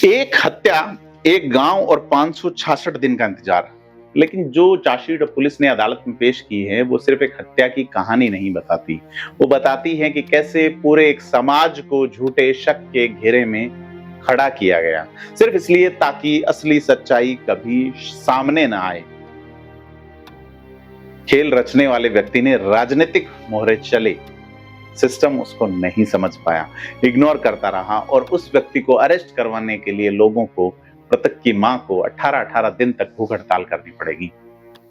एक हत्या, एक गांव और 566 दिन का इंतजार। लेकिन जो चार्जशीट पुलिस ने अदालत में पेश की है वो सिर्फ एक हत्या की कहानी नहीं बताती। वो बताती है कि कैसे पूरे एक समाज को झूठे शक के घेरे में खड़ा किया गया, सिर्फ इसलिए ताकि असली सच्चाई कभी सामने ना आए। खेल रचने वाले व्यक्ति ने राजनीतिक मोहरे चले, सिस्टम उसको नहीं समझ पाया, इग्नोर करता रहा और उस व्यक्ति को अरेस्ट करवाने के लिए लोगों को, मृतक की मां को 18-18 दिन तक भूख हड़ताल करनी पड़ेगी।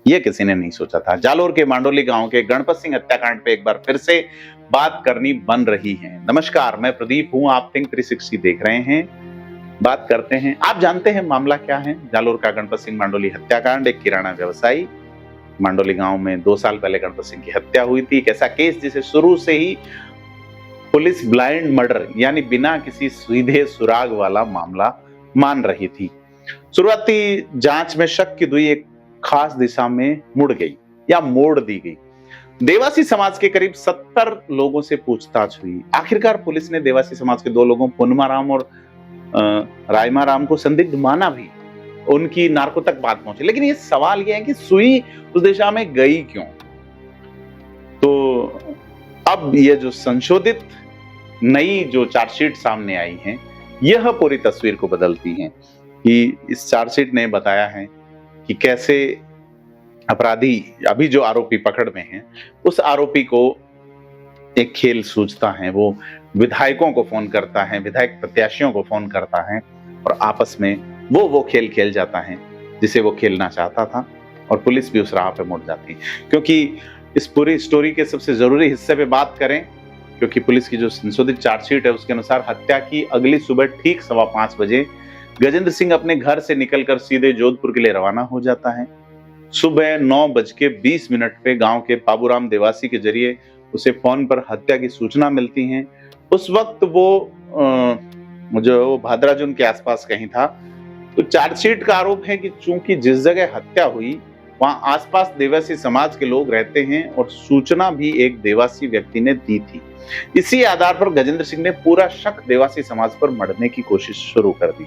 यह किसी ने नहीं सोचा था। जालोर के मांडोली गांव के गणपत सिंह हत्याकांड पे एक बार फिर से बात करनी बन रही है। नमस्कार, मैं प्रदीप हूं, आप थिंक 360 देख रहे हैं। बात करते हैं। आप जानते हैं मामला क्या है? जालोर का गणपत सिंह मांडोली हत्याकांड। एक किराना व्यवसायी, मांडोली गांव में 2 साल पहले गणपत सिंह की हत्या हुई थी। एक ऐसा केस जिसे शुरू से ही पुलिस ब्लाइंड मर्डर यानी बिना किसी सीधे सुराग वाला मामला मान रही थी। शुरुआती जांच में शक की दुई एक खास दिशा में मुड़ गई या मोड़ दी गई। देवासी समाज के करीब 70 लोगों से पूछताछ हुई। आखिरकार पुलिस ने देवासी समाज के 2 लोगों पुनमाराम और रायमाराम को संदिग्ध माना भी। उनकी नार्को तक बात पहुंची, लेकिन ये सवाल यह है कि सुई उस दिशा में गई क्यों? तो अब ये जो संशोधित नई जो चार्जशीट सामने आई है, यह पूरी तस्वीर को बदलती है। कि इस चार्जशीट ने बताया है कि कैसे अपराधी, अभी जो आरोपी पकड़ में है, उस आरोपी को एक खेल सूझता है। वो विधायकों को फोन करता है, विधायक प्रत्याशियों को फोन करता है और आपस में वो खेल खेल जाता है जिसे वो खेलना चाहता था, और पुलिस भी उस राह पे मुड़ जाती है। क्योंकि इस पूरी स्टोरी के सबसे जरूरी हिस्से पे बात करें, क्योंकि पुलिस की जो संशोधित चार्जशीट है उसके अनुसार हत्या की अगली सुबह ठीक 5:15 बजे गजेंद्र सिंह अपने घर से निकलकर सीधे जोधपुर के लिए रवाना हो जाता है। सुबह 9:20 पे गांव के बाबूराम देवासी के जरिए उसे फोन पर हत्या की सूचना मिलती है। उस वक्त वो जो भादराजुन के आसपास कहीं था। तो चार्जशीट का आरोप है कि चूंकि जिस जगह हत्या हुई वहां आसपास देवासी समाज के लोग रहते हैं और सूचना भी एक देवासी व्यक्ति ने दी थी। इसी आधार पर गजेंद्र सिंह ने पूरा शक देवासी समाज पर मढ़ने की कोशिश शुरू कर दी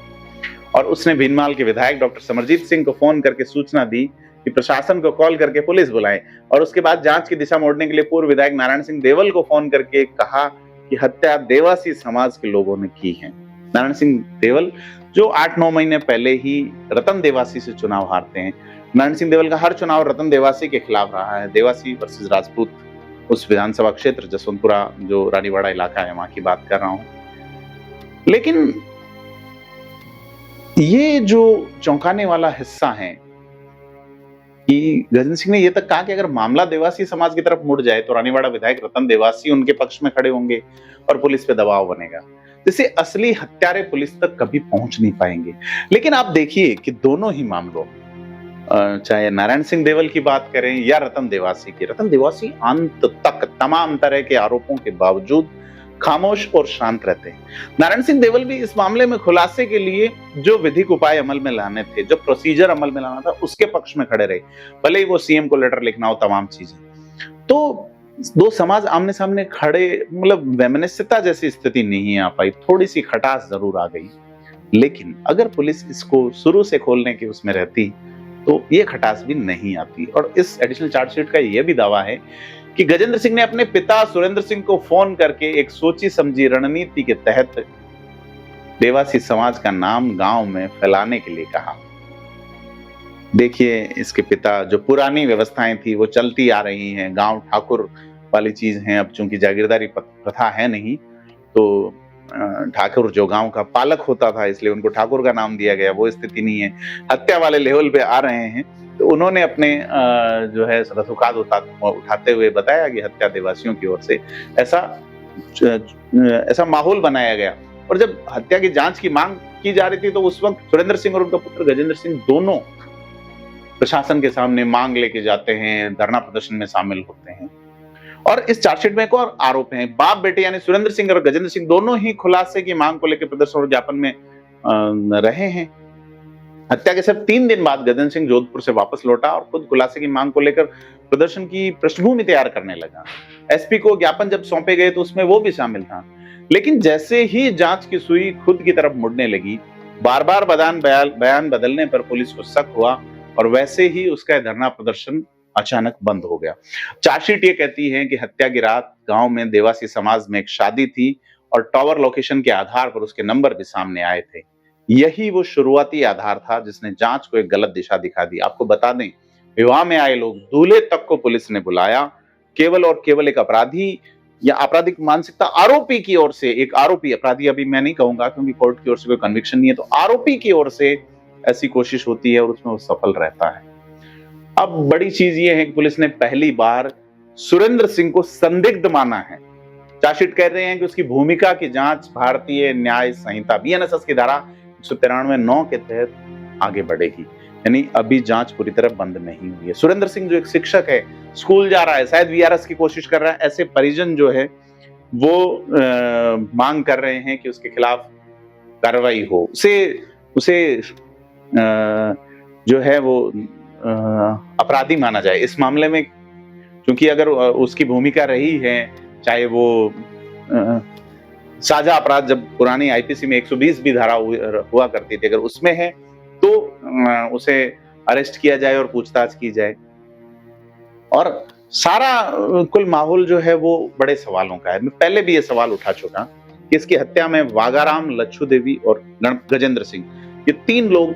और उसने भीनमाल के विधायक डॉक्टर समरजीत सिंह को फोन करके सूचना दी कि प्रशासन को कॉल करके पुलिस बुलाएं, और उसके बाद जांच की दिशा मोड़ने के लिए पूर्व विधायक नारायण सिंह देवल को फोन करके कहा कि हत्या देवासी समाज के लोगों ने की है। नारायण सिंह देवल जो 8-9 महीने पहले ही रतन देवासी से चुनाव हारते हैं। नारायण सिंह देवल का हर चुनाव रतन देवासी के खिलाफ रहा है। देवासी वर्सेस राजपूत, उस विधानसभा क्षेत्र जसवंतपुरा जो रानीवाड़ा इलाका है वहां की बात कर रहा हूं। लेकिन ये जो चौंकाने वाला हिस्सा है कि गजेंद्र सिंह ने यह तक कहा कि अगर मामला देवासी समाज की तरफ मुड़ जाए तो रानीवाड़ा विधायक रतन देवासी उनके पक्ष में खड़े होंगे और पुलिस पे दबाव बनेगा, जिससे असली हत्यारे पुलिस तक कभी पहुंच नहीं पाएंगे। लेकिन आप देखिए कि दोनों ही मामलों, चाहे नारायण सिंह देवल की बात करें या रतन देवासी की, रतन देवासी अंत तक तमाम तरह के आरोपों के बावजूद खामोश और शांत रहते हैं। नारायण सिंह देवल भी इस मामले में खुलासे के लिए जो विधिक उपाय अमल में लाने थे, जो प्रोसीजर अमल में लाना था, उसके पक्ष में खड़े रहे, भले ही वो सीएम को लेटर लिखना हो, तमाम चीजें। तो 2 समाज आमने सामने खड़े, मतलब वैमनस्यता जैसी स्थिति नहीं आ पाई, थोड़ी सी खटास जरूर आ गई। लेकिन अगर पुलिस इसको शुरू से खोलने की उसमें रहती तो ये खटास भी नहीं आती। और इस एडिशनल चार्जशीट का यह भी दावा है कि गजेंद्र सिंह ने अपने पिता सुरेंद्र सिंह को फोन करके एक सोची समझी रणनीति के तहत देवासी समाज का नाम गांव में फैलाने के लिए कहा। देखिए, इसके पिता, जो पुरानी व्यवस्थाएं थी वो चलती आ रही हैं, गांव ठाकुर वाली चीज है। अब चूंकि जागीरदारी प्रथा है नहीं, तो ठाकुर जो गांव का पालक होता था इसलिए उनको ठाकुर का नाम दिया गया, वो स्थिति नहीं है। हत्या वाले लेवल पे आ रहे हैं, तो उन्होंने अपने जो है रसूखात उठाते हुए बताया कि हत्या देवासियों की ओर से, ऐसा माहौल बनाया गया। और जब हत्या की जांच की मांग की जा रही थी तो उस वक्त सुरेंद्र सिंह और उनका पुत्र गजेंद्र सिंह दोनों प्रशासन के सामने मांग लेके जाते हैं, धरना प्रदर्शन में शामिल होते हैं। और इस चार्जशीट में एक और आरोप है, बाप बेटे यानी सुरेंद्र सिंह और गजेंद्र सिंह दोनों ही खुलासे की मांग को लेकर प्रदर्शन और ज्ञापन में रहे हैं। हत्या के सिर्फ 3 दिन बाद गजेंद्र सिंह जोधपुर से वापस लौटा और खुद खुलासे की मांग को लेकर प्रदर्शन की पृष्ठभूमि तैयार करने लगा। एसपी को ज्ञापन जब सौंपे गए तो उसमें वो भी शामिल था। लेकिन जैसे ही जांच की सुई खुद की तरफ मुड़ने लगी, बार बार बयान बदलने पर पुलिस को शक हुआ और वैसे ही उसका धरना प्रदर्शन अचानक बंद हो गया। चार्जशीट ये कहती है कि हत्या की रात गांव में देवासी समाज में एक शादी थी और टावर लोकेशन के आधार पर उसके नंबर भी सामने आए थे। यही वो शुरुआती आधार था जिसने जांच को एक गलत दिशा दिखा दी। आपको बता दें, विवाह में आए लोग, दूल्हे तक को पुलिस ने बुलाया केवल और केवल एक अपराधी या आपराधिक मानसिकता आरोपी की ओर से, एक आरोपी, अपराधी अभी मैं नहीं कहूंगा क्योंकि कोर्ट की ओर से कोई कन्विक्शन नहीं है, तो आरोपी की ओर से ऐसी कोशिश होती है और उसमें वो सफल रहता है। अब बड़ी चीज ये है कि पुलिस ने पहली बार सुरेंद्र सिंह को संदिग्ध माना है। चार्जशीट कह रहे हैं कि उसकी भूमिका की जांच भारतीय न्याय संहिता बीएनएसएस की धारा 193(9) के तहत आगे बढ़ेगी। यानी अभी जांच पूरी तरह बंद नहीं हुई है। सुरेंद्र सिंह जो एक शिक्षक है, स्कूल जा रहा है, शायद वीआरएस की कोशिश कर रहा है, ऐसे परिजन जो है वो मांग कर रहे हैं कि उसके खिलाफ कार्रवाई हो, उसे जो है वो अपराधी माना जाए इस मामले में, क्योंकि अगर उसकी भूमिका रही है, चाहे वो साझा अपराध, जब पुरानी आईपीसी में 120 भी धारा हुआ करती थी, अगर उसमें है तो उसे अरेस्ट किया जाए और पूछताछ की जाए। और सारा कुल माहौल जो है वो बड़े सवालों का है। मैं पहले भी ये सवाल उठा चुका कि इसकी हत्या में वागाराम, लच्छू देवी और गजेंद्र सिंह, ये 3 लोग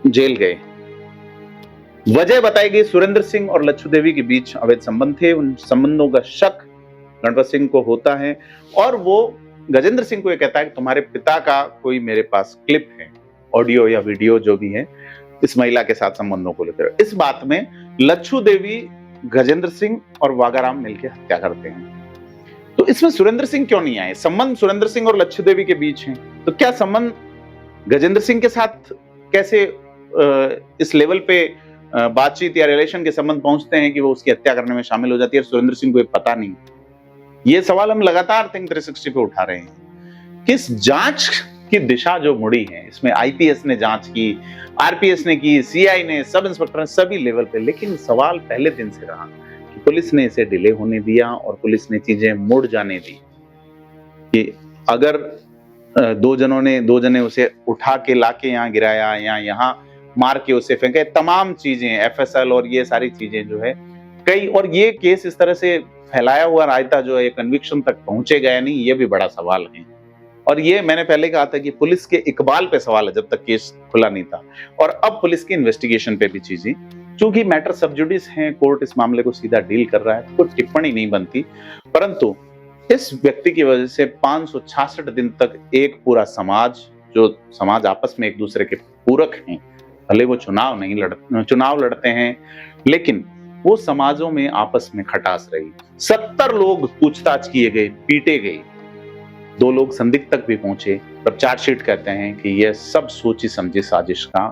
जेल गए। वजह बताई गई, सुरेंद्र सिंह और लच्छू देवी के बीच अवैध संबंध थे। उन संबंधों का शक गणपत सिंह को होता है और वो गजेंद्र सिंह को ये कहता है कि तुम्हारे पिता का कोई मेरे पास क्लिप है, ऑडियो या वीडियो जो भी है, इस महिला के साथ संबंधों को लेकर। इस बात में लच्छू देवी, गजेंद्र सिंह और वागाराम मिलकर हत्या करते हैं। तो इसमें सुरेंद्र सिंह क्यों नहीं आए? संबंध सुरेंद्र सिंह और लच्छू देवी के बीच है, तो क्या संबंध गजेंद्र सिंह के साथ कैसे इस लेवल पे बातचीत या रिलेशन के संबंध पहुंचते हैं कि वो उसकी हत्या करने में शामिल हो जाती है और सुरेंद्र सिंह को पता नहीं? ये सवाल हम लगातार थिंक 360 पे उठा रहे हैं। किस जांच की दिशा जो मुड़ी है, इसमें आईपीएस ने जांच की, आरपीएस ने की, सीआई ने, सब इंस्पेक्टर ने, सभी लेवल पे, लेकिन सवाल पहले दिन से रहा कि पुलिस ने इसे डिले होने दिया और पुलिस ने चीजें मुड़ जाने दी कि अगर 2 जने उसे उठा के लाके यहाँ गिराया या यहाँ मार के उसे फेंके, तमाम चीजें, एफएसएल और ये सारी चीजें जो है कई, और ये केस इस तरह से फैलाया हुआ रायता जो है कन्विक्शन तक पहुंचेगा या नहीं, ये भी बड़ा सवाल है। और ये मैंने पहले कहा था कि पुलिस के इकबाल पे सवाल है जब तक केस खुला नहीं था, और अब पुलिस की इन्वेस्टिगेशन पे भी चीजें, चूंकि मैटर सब जुडिस है, कोर्ट इस मामले को सीधा डील कर रहा है, कुछ टिप्पणी नहीं बनती, परंतु इस व्यक्ति की वजह से 566 दिन तक एक पूरा समाज, जो समाज आपस में एक दूसरे के पूरक हैं, भले वो चुनाव लड़ते हैं, लेकिन वो समाजों में आपस में खटास रही। 70 लोग पूछताछ किए गए, पीटे गए, 2 लोग संदिग्ध तक भी पहुंचे। तब चार्जशीट कहते हैं कि यह सब सोची समझी साजिश का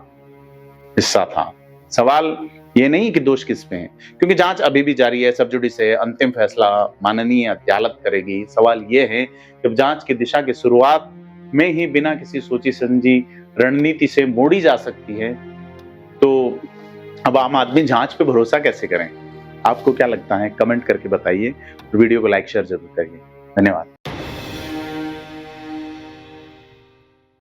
हिस्सा था। सवाल ये नहीं कि दोष किस पे है, क्योंकि जांच अभी भी जारी है, सब जुडिस है, अंतिम फैसला माननीय अदालत करेगी। सवाल ये है कि जांच की दिशा की शुरुआत में ही बिना किसी सोची समझी रणनीति से मोड़ी जा सकती है, तो अब आम आदमी जांच पे भरोसा कैसे करें? आपको क्या लगता है? कमेंट करके बताइए, वीडियो को लाइक शेयर जरूर करिए। धन्यवाद।